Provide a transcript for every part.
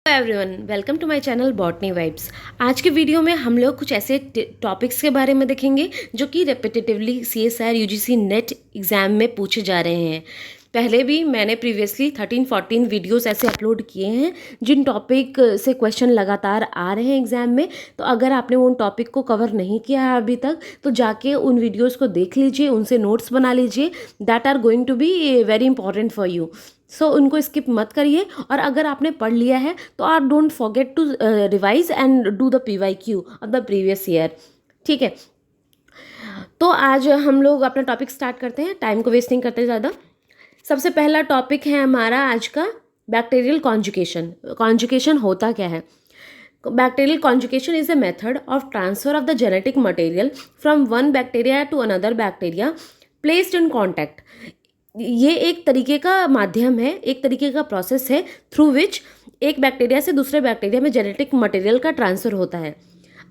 Everyone, welcome to my channel botany vibes. आज के video में हम लोग कुछ ऐसे टॉपिक्स के बारे में देखेंगे जो कि repetitively CSR UGC net exam में पूछे जा रहे हैं। पहले भी मैंने प्रीवियसली 13-14 वीडियोस ऐसे अपलोड किए हैं जिन टॉपिक से क्वेश्चन लगातार आ रहे हैं एग्ज़ाम में। तो अगर आपने उन टॉपिक को कवर नहीं किया है अभी तक तो जाके उन वीडियोस को देख लीजिए, उनसे नोट्स बना लीजिए। That are going to be very important for you. So उनको स्किप मत करिए, और अगर आपने पढ़ लिया है तो आप don't forget to revise and do the PYQ of the previous year. ठीक है, तो आज हम लोग अपना टॉपिक स्टार्ट करते हैं, टाइम को वेस्ट नहीं करते ज़्यादा। सबसे पहला टॉपिक है हमारा आज का बैक्टीरियल कॉन्जुगेशन। कॉन्जुगेशन होता क्या है? Bacterial conjugation is a method of transfer of the genetic material from one bacteria to another bacteria placed in contact. ये एक तरीके का माध्यम है, एक तरीके का प्रोसेस है थ्रू विच एक बैक्टीरिया से दूसरे बैक्टीरिया में जेनेटिक मटेरियल का ट्रांसफ़र होता है।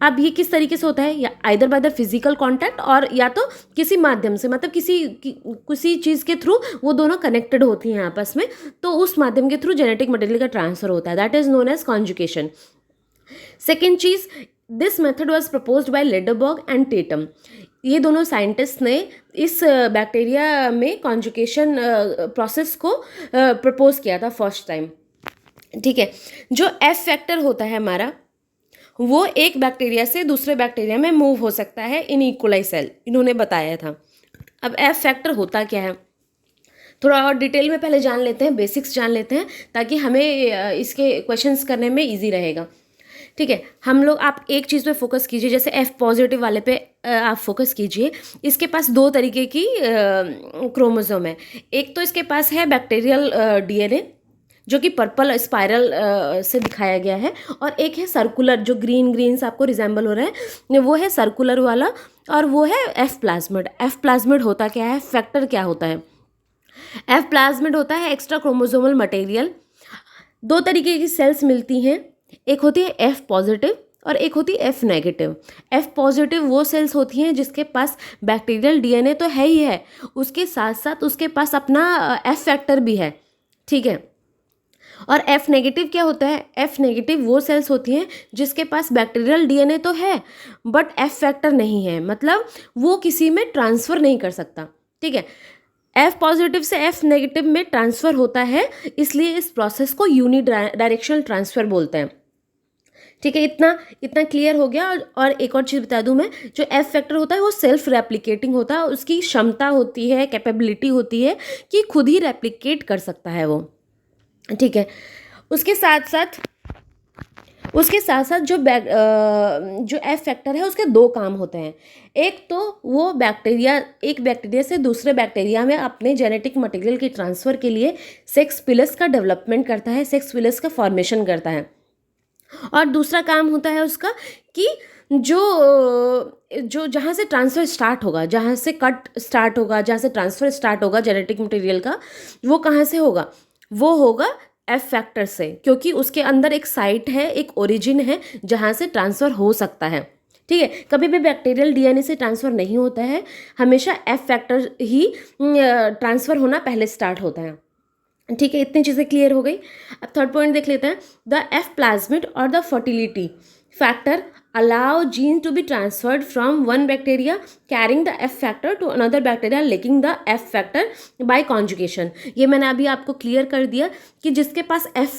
अब ये किस तरीके से होता है? या either by the physical contact, और या तो किसी माध्यम से, मतलब किसी चीज़ के थ्रू वो दोनों कनेक्टेड होती हैं आपस में, तो उस माध्यम के थ्रू जेनेटिक मटेरियल का ट्रांसफ़र होता है। That is known as conjugation. Second चीज़, this method was proposed by Lederberg and Tatum. ये दोनों साइंटिस्ट ने इस बैक्टीरिया में कॉन्जुगेशन प्रोसेस को प्रपोज किया था फर्स्ट टाइम। ठीक है, जो एफ फैक्टर होता है हमारा, वो एक बैक्टीरिया से दूसरे बैक्टीरिया में मूव हो सकता है इन इक्वलाई सेल, इन्होंने बताया था। अब एफ फैक्टर होता क्या है, थोड़ा और डिटेल में पहले जान लेते हैं, बेसिक्स जान लेते हैं, ताकि हमें इसके क्वेश्चंस करने में इजी रहेगा। ठीक है, हम लोग, आप एक चीज़ पे फोकस कीजिए, जैसे एफ पॉजिटिव वाले पे आप फोकस कीजिए। इसके पास दो तरीके की क्रोमोसोम है। एक तो इसके पास है बैक्टीरियल DNA, जो कि पर्पल स्पाइरल से दिखाया गया है, और एक है सर्कुलर, जो ग्रीन ग्रीन से आपको रिजेंबल हो रहा है, वो है सर्कुलर वाला, और वो है एफ प्लाज्मिड। एफ प्लाज्मिड होता क्या है? फैक्टर क्या होता है? एफ प्लाज्मिड होता है एक्स्ट्रा क्रोमोसोमल मटेरियल। दो तरीके की सेल्स मिलती हैं, एक होती है एफ पॉजिटिव और एक होती है एफ नेगेटिव। एफ पॉजिटिव वो सेल्स होती हैं जिसके पास बैक्टीरियल DNA तो है ही है, उसके साथ साथ उसके पास अपना एफ फैक्टर भी है। ठीक है, और एफ नेगेटिव क्या होता है? एफ नेगेटिव वो सेल्स होती हैं जिसके पास बैक्टीरियल DNA तो है बट एफ फैक्टर नहीं है, मतलब वो किसी में ट्रांसफ़र नहीं कर सकता। ठीक है, एफ पॉजिटिव से एफ नेगेटिव में ट्रांसफ़र होता है, इसलिए इस प्रोसेस को यूनी डायरेक्शनल ट्रांसफ़र बोलते हैं। ठीक है, इतना क्लियर हो गया। और एक और चीज़ बता दूं मैं, जो एफ फैक्टर होता है वो सेल्फ रेप्लिकेटिंग होता है, उसकी क्षमता होती है, कैपेबिलिटी होती है कि खुद ही रेप्लिकेट कर सकता है वो। ठीक है, उसके साथ साथ जो एफ फैक्टर है उसके दो काम होते हैं। एक तो वो एक बैक्टीरिया से दूसरे बैक्टीरिया में अपने जेनेटिक मटेरियल की ट्रांसफ़र के लिए सेक्स पिलस का डेवलपमेंट करता है, सेक्स पिलस का फॉर्मेशन करता है। और दूसरा काम होता है उसका कि जो जहाँ से ट्रांसफ़र स्टार्ट होगा, जहाँ से कट स्टार्ट होगा, जहाँ से ट्रांसफ़र स्टार्ट होगा जेनेटिक मटेरियल का, वो कहाँ से होगा? वो होगा एफ फैक्टर से, क्योंकि उसके अंदर एक साइट है, एक ओरिजिन है जहाँ से ट्रांसफ़र हो सकता है। ठीक है, कभी भी बैक्टीरियल DNA से ट्रांसफ़र नहीं होता है, हमेशा एफ फैक्टर ही ट्रांसफ़र होना पहले स्टार्ट होता है। ठीक है, इतनी चीज़ें क्लियर हो गई। अब थर्ड पॉइंट देख लेते हैं। द एफ प्लाज्मिड और the fertility factor allow gene to be transferred from one bacteria carrying the F factor to another bacteria lacking the F factor by conjugation। ये मैंने अभी आपको क्लियर कर दिया कि जिसके पास F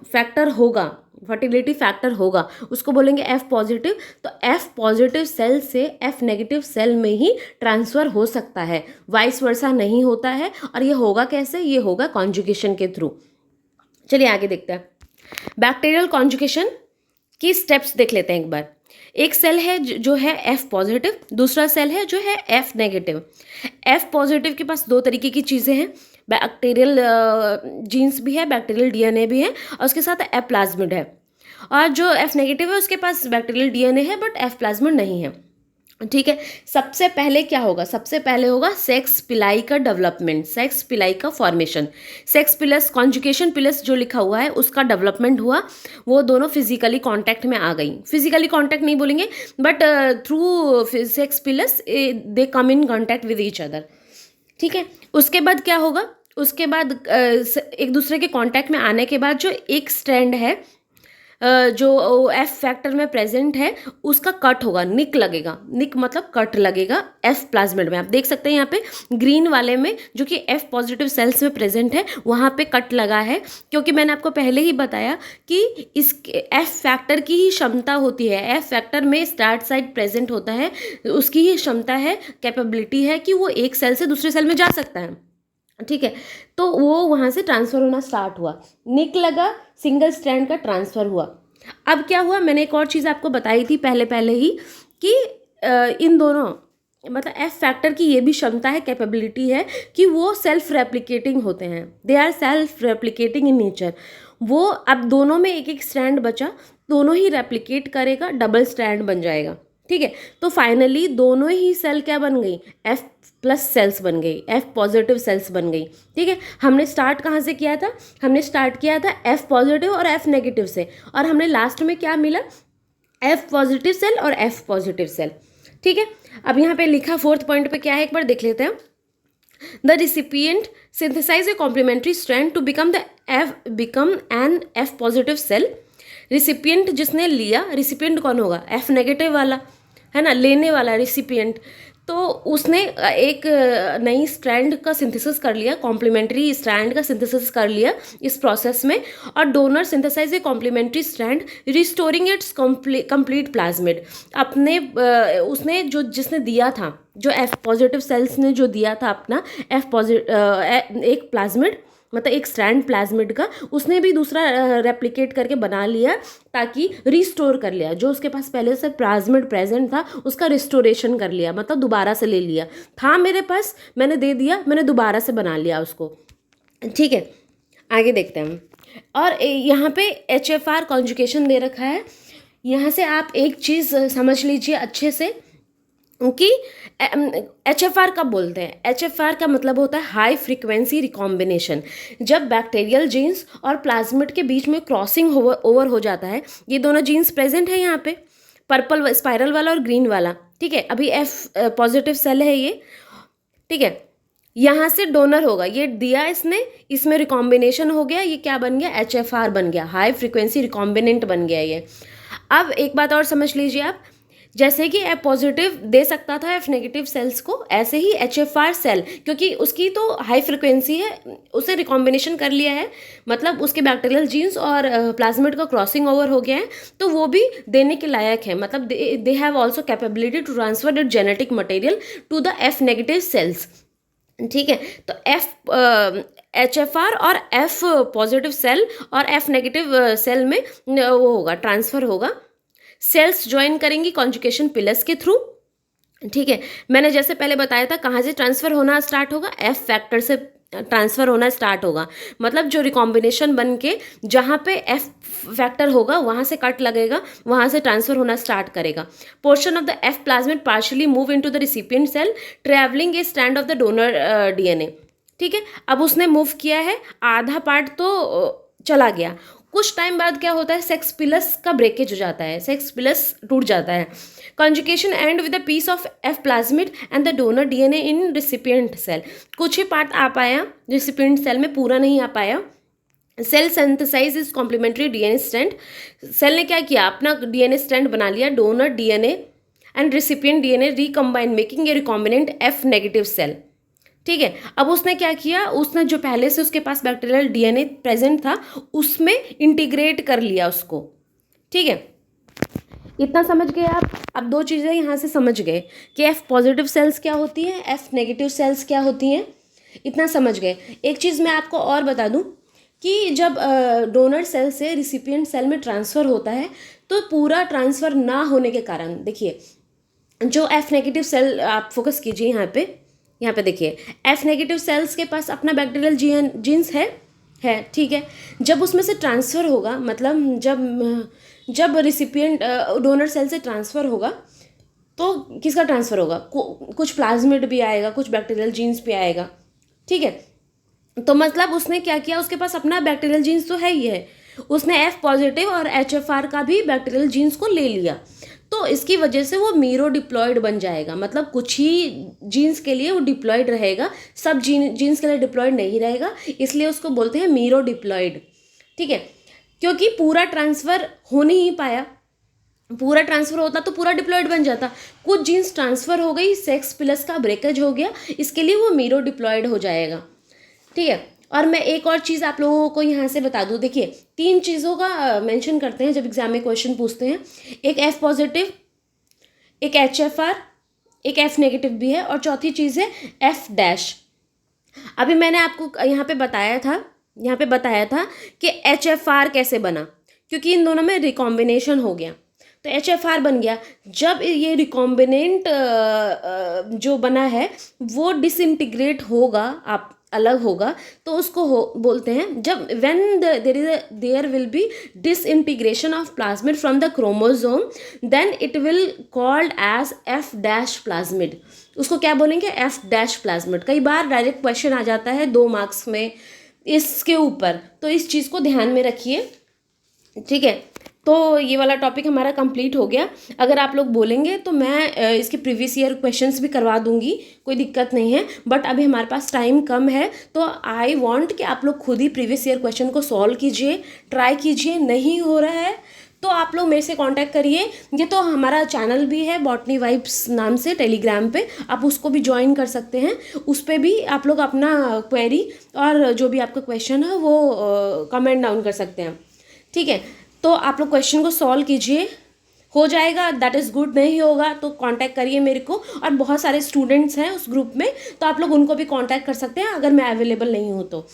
फैक्टर होगा, फर्टिलिटी फैक्टर होगा, उसको बोलेंगे F पॉजिटिव। तो F पॉजिटिव सेल से F नेगेटिव सेल में ही ट्रांसफ़र हो सकता है, वाइस वर्सा नहीं होता है। और ये होगा कैसे? ये होगा कॉन्जुगेशन के थ्रू। चलिए आगे देखते हैं। बैक्टीरियल कॉन्जुगेशन की स्टेप्स देख लेते हैं एक बार। एक सेल है जो है एफ पॉजिटिव, दूसरा सेल है जो है एफ नेगेटिव। एफ पॉजिटिव के पास दो तरीके की चीज़ें हैं, बैक्टीरियल जीन्स भी है, बैक्टीरियल DNA भी है, और उसके साथ एफ प्लाज्मिड है। और जो एफ नेगेटिव है उसके पास बैक्टीरियल DNA है बट एफ प्लाज्मिड नहीं है। ठीक है, सबसे पहले क्या होगा? सबसे पहले होगा सेक्स पिलाई का डेवलपमेंट, सेक्स पिलाई का formation. Sex pillars, conjugation pillars जो लिखा हुआ है उसका डेवलपमेंट हुआ, वो दोनों फिजिकली कांटेक्ट में आ गई। फिजिकली कांटेक्ट नहीं बोलेंगे, but through sex pillars they come in contact with each other. ठीक है, उसके बाद क्या होगा? उसके बाद एक दूसरे के कांटेक्ट में आने के बाद जो एक स्ट्रैंड है जो एफ फैक्टर में प्रेजेंट है उसका कट होगा, निक लगेगा, निक मतलब कट लगेगा एफ प्लाज्मिड में। आप देख सकते हैं यहाँ पे ग्रीन वाले में जो कि एफ पॉजिटिव सेल्स में प्रेजेंट है वहाँ पे कट लगा है, क्योंकि मैंने आपको पहले ही बताया कि इस एफ फैक्टर की ही क्षमता होती है, एफ फैक्टर में स्टार्ट साइड प्रेजेंट होता है, उसकी ही क्षमता है, कैपेबिलिटी है कि वो एक सेल से दूसरे सेल में जा सकता है। ठीक है, तो वो वहाँ से ट्रांसफ़र होना स्टार्ट हुआ, निक लगा, सिंगल स्ट्रैंड का ट्रांसफ़र हुआ। अब क्या हुआ, मैंने एक और चीज़ आपको बताई थी पहले ही कि इन दोनों मतलब एफ फैक्टर की ये भी क्षमता है, कैपेबिलिटी है कि वो सेल्फ रेप्लिकेटिंग होते हैं, they are self replicating in nature. वो अब दोनों में एक एक स्ट्रैंड बचा, दोनों ही रेप्लिकेट करेगा, डबल स्ट्रैंड बन जाएगा। ठीक है, तो फाइनली दोनों ही सेल क्या बन गई, एफ प्लस सेल्स बन गई, एफ पॉजिटिव सेल्स बन गई। ठीक है, हमने स्टार्ट कहाँ से किया था, हमने स्टार्ट किया था एफ पॉजिटिव और एफ नेगेटिव से, और हमने लास्ट में क्या मिला, एफ पॉजिटिव सेल और एफ पॉजिटिव सेल। ठीक है, अब यहाँ पे लिखा फोर्थ पॉइंट पे क्या है एक बार देख लेते हैं। The recipient synthesize a complementary strand to become an F positive cell. Recipient जिसने लिया, रिसिपिएंट कौन होगा, एफ नेगेटिव वाला है ना, लेने वाला रिसिपिएंट, तो उसने एक नई स्ट्रैंड का सिंथेसिस कर लिया, कॉम्प्लीमेंट्री स्ट्रैंड का सिंथेसिस कर लिया इस प्रोसेस में, और donor synthesize a complementary strand restoring its complete plasmid. अपने उसने जो जिसने दिया था, जो एफ पॉजिटिव सेल्स ने जो दिया था अपना एफ पॉजिटिव एक प्लाज्मिड मतलब एक स्ट्रैंड प्लाज्मिड का, उसने भी दूसरा रेप्लिकेट करके बना लिया ताकि रिस्टोर कर लिया, जो उसके पास पहले से प्लाज्मिड प्रेजेंट था उसका रिस्टोरेशन कर लिया, मतलब दोबारा से ले लिया, था मेरे पास मैंने दे दिया, मैंने दोबारा से बना लिया उसको। ठीक है, आगे देखते हैं। और यहाँ पे HFR कॉन्जुगेशन दे रखा है, यहाँ से आप एक चीज़ समझ लीजिए अच्छे से कि HFR कब बोलते हैं, HFR का मतलब होता है हाई फ्रीक्वेंसी रिकॉम्बिनेशन। जब बैक्टीरियल जीन्स और प्लाज्मिड के बीच में क्रॉसिंग ओवर हो जाता है, ये दोनों जीन्स प्रेजेंट है यहाँ पे, पर्पल स्पाइरल वाला और ग्रीन वाला। ठीक है, अभी एफ पॉजिटिव सेल है ये। ठीक है, यहाँ से डोनर होगा, ये दिया इसने, इसमें रिकॉम्बिनेशन हो गया, ये क्या बन गया, HFR बन गया, हाई फ्रीक्वेंसी रिकॉम्बिनेंट बन गया ये। अब एक बात और समझ लीजिए आप, जैसे कि एफ पॉजिटिव दे सकता था एफ नेगेटिव सेल्स को, ऐसे ही HFR सेल, क्योंकि उसकी तो हाई फ्रिक्वेंसी है, उसे रिकॉम्बिनेशन कर लिया है, मतलब उसके बैक्टीरियल जीन्स और प्लाज्मिड का क्रॉसिंग ओवर हो गया है, तो वो भी देने के लायक है, मतलब they have also capability to transfer it genetic material to the F negative cells. ठीक है, तो HFR और एफ पॉजिटिव सेल और एफ नेगेटिव सेल में वो होगा, ट्रांसफ़र होगा, सेल्स ज्वाइन करेंगी कॉन्जुगेशन पिलर्स के थ्रू। ठीक है, मैंने जैसे पहले बताया था कहाँ से ट्रांसफ़र होना स्टार्ट होगा, एफ फैक्टर से ट्रांसफ़र होना स्टार्ट होगा, मतलब जो रिकॉम्बिनेशन बन के जहाँ पे एफ फैक्टर होगा वहाँ से कट लगेगा, वहाँ से ट्रांसफ़र होना स्टार्ट करेगा। Portion of the F plasmid partially move into the recipient cell travelling a strand of the donor DNA। ठीक है, अब उसने मूव किया है, आधा पार्ट तो चला गया, कुछ टाइम बाद क्या होता है, सेक्स पिलस का ब्रेकेज हो जाता है, सेक्स पिलस टूट जाता है। Conjugation end with a piece of F plasmid and the donor DNA in recipient cell. कुछ ही पार्ट आ पाया रिसिपिएंट सेल में, पूरा नहीं आ पाया। Cell synthesize is complementary DNA strand. Cell ने क्या किया, अपना DNA स्ट्रैंड बना लिया, donor DNA and recipient DNA recombine making a recombinant F negative cell. ठीक है, अब उसने क्या किया, उसने जो पहले से उसके पास बैक्टीरियल DNA प्रेजेंट था उसमें इंटीग्रेट कर लिया उसको। ठीक है, इतना समझ गए आप। अब दो चीज़ें यहाँ से समझ गए कि एफ पॉजिटिव सेल्स क्या होती हैं, एफ नेगेटिव सेल्स क्या होती हैं, इतना समझ गए। एक चीज़ मैं आपको और बता दूँ कि जब डोनर सेल से रिसिपिएंट सेल में ट्रांसफ़र होता है तो पूरा ट्रांसफ़र ना होने के कारण, देखिए जो एफ नेगेटिव सेल, आप फोकस कीजिए यहाँ पे देखिए, एफ नेगेटिव सेल्स के पास अपना बैक्टीरियल जीन्स है। ठीक है, जब उसमें से ट्रांसफ़र होगा, मतलब जब रिसिपिएंट डोनर सेल से ट्रांसफ़र होगा तो किसका ट्रांसफ़र होगा, कुछ प्लाज्मिड भी आएगा, कुछ बैक्टीरियल जीन्स भी आएगा। ठीक है, तो मतलब उसने क्या किया, उसके पास अपना बैक्टीरियल जीन्स तो है ही है, उसने एफ पॉजिटिव और HFR का भी बैक्टीरियल जीन्स को ले लिया, तो इसकी वजह से वो मीरो डिप्लॉयड बन जाएगा, मतलब कुछ ही जीन्स के लिए वो डिप्लॉयड रहेगा, सब जीन्स के लिए डिप्लॉयड नहीं रहेगा, इसलिए उसको बोलते हैं मीरो डिप्लॉयड। ठीक है, क्योंकि पूरा ट्रांसफ़र हो नहीं पाया, पूरा ट्रांसफ़र होता तो पूरा डिप्लॉयड बन जाता, कुछ जीन्स ट्रांसफ़र हो गई, सेक्स प्लस का ब्रेकेज हो गया, इसके लिए वो मीरो डिप्लॉयड हो जाएगा। ठीक है, और मैं एक और चीज़ आप लोगों को यहाँ से बता दूँ, देखिए 3 चीज़ों का मेंशन करते हैं जब एग्जाम में क्वेश्चन पूछते हैं, एक F पॉजिटिव, एक HFR, एक F नेगेटिव भी है, और चौथी चीज़ है F डैश। अभी मैंने आपको यहाँ पे बताया था कि HFR कैसे बना, क्योंकि इन दोनों में रिकॉम्बिनेशन हो गया, तो HFR बन गया। जब ये रिकॉम्बिनेंट जो बना है वो डिसइंटीग्रेट होगा, आप अलग होगा, तो उसको बोलते हैं, जब when there will be disintegration of plasmid from the chromosome, then it will called as F dash plasmid. उसको क्या बोलेंगे? F dash plasmid. कई बार डायरेक्ट क्वेश्चन आ जाता है 2 मार्क्स में इसके ऊपर, तो इस चीज़ को ध्यान में रखिए। ठीक है, तो ये वाला टॉपिक हमारा कंप्लीट हो गया। अगर आप लोग बोलेंगे तो मैं इसके प्रीवियस ईयर क्वेश्चंस भी करवा दूंगी, कोई दिक्कत नहीं है, बट अभी हमारे पास टाइम कम है, तो आई वांट कि आप लोग खुद ही प्रीवियस ईयर क्वेश्चन को सॉल्व कीजिए, ट्राई कीजिए। नहीं हो रहा है तो आप लोग मेरे से कांटेक्ट करिए। ये तो हमारा चैनल भी है बॉटनी वाइब्स नाम से टेलीग्राम पे, आप उसको भी ज्वाइन कर सकते हैं। उस पर भी आप लोग अपना क्वेरी और जो भी आपका क्वेश्चन है वो कमेंट डाउन कर सकते हैं। ठीक है, तो आप लोग क्वेश्चन को सॉल्व कीजिए, हो जाएगा दैट इज़ गुड, नहीं होगा तो कांटेक्ट करिए मेरे को। और बहुत सारे स्टूडेंट्स हैं उस ग्रुप में, तो आप लोग उनको भी कांटेक्ट कर सकते हैं अगर मैं अवेलेबल नहीं हूँ तो।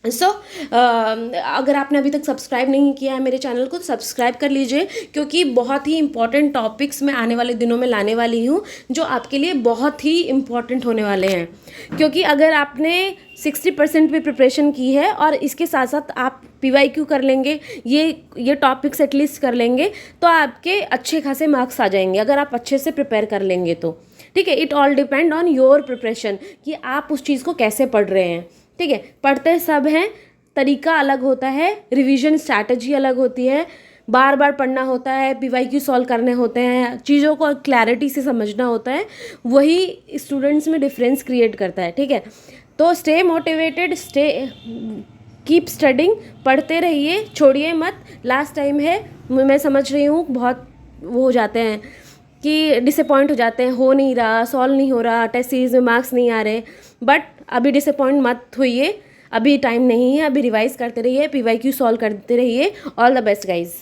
अगर आपने अभी तक सब्सक्राइब नहीं किया है मेरे चैनल को तो सब्सक्राइब कर लीजिए, क्योंकि बहुत ही इंपॉर्टेंट टॉपिक्स मैं आने वाले दिनों में लाने वाली हूँ जो आपके लिए बहुत ही इम्पॉर्टेंट होने वाले हैं। क्योंकि अगर आपने 60% भी प्रिपरेशन की है और इसके साथ साथ आप PYQ कर लेंगे, ये टॉपिक्स एटलीस्ट कर लेंगे, तो आपके अच्छे खासे मार्क्स आ जाएंगे अगर आप अच्छे से प्रिपेयर कर लेंगे तो। ठीक है, it all depend on your preparation कि आप उस चीज़ को कैसे पढ़ रहे हैं। ठीक है, पढ़ते सब हैं, तरीका अलग होता है, रिवीजन स्ट्रैटेजी अलग होती है, बार बार पढ़ना होता है, PYQ सॉल्व करने होते हैं, चीज़ों को क्लैरिटी से समझना होता है, वही स्टूडेंट्स में डिफरेंस क्रिएट करता है। ठीक है, तो स्टे मोटिवेटेड, कीप स्टडिंग, पढ़ते रहिए, छोड़िए मत। लास्ट टाइम है, मैं समझ रही हूँ बहुत वो हो जाते हैं कि डिसअपॉइंट हो जाते हैं, हो नहीं रहा, सॉल्व नहीं हो रहा, टेस्ट सीरीज में मार्क्स नहीं आ रहे, बट अभी डिसअपॉइंट मत होइए, अभी टाइम नहीं है, अभी रिवाइज करते रहिए, PYQ सॉल्व करते रहिए। All the best guys.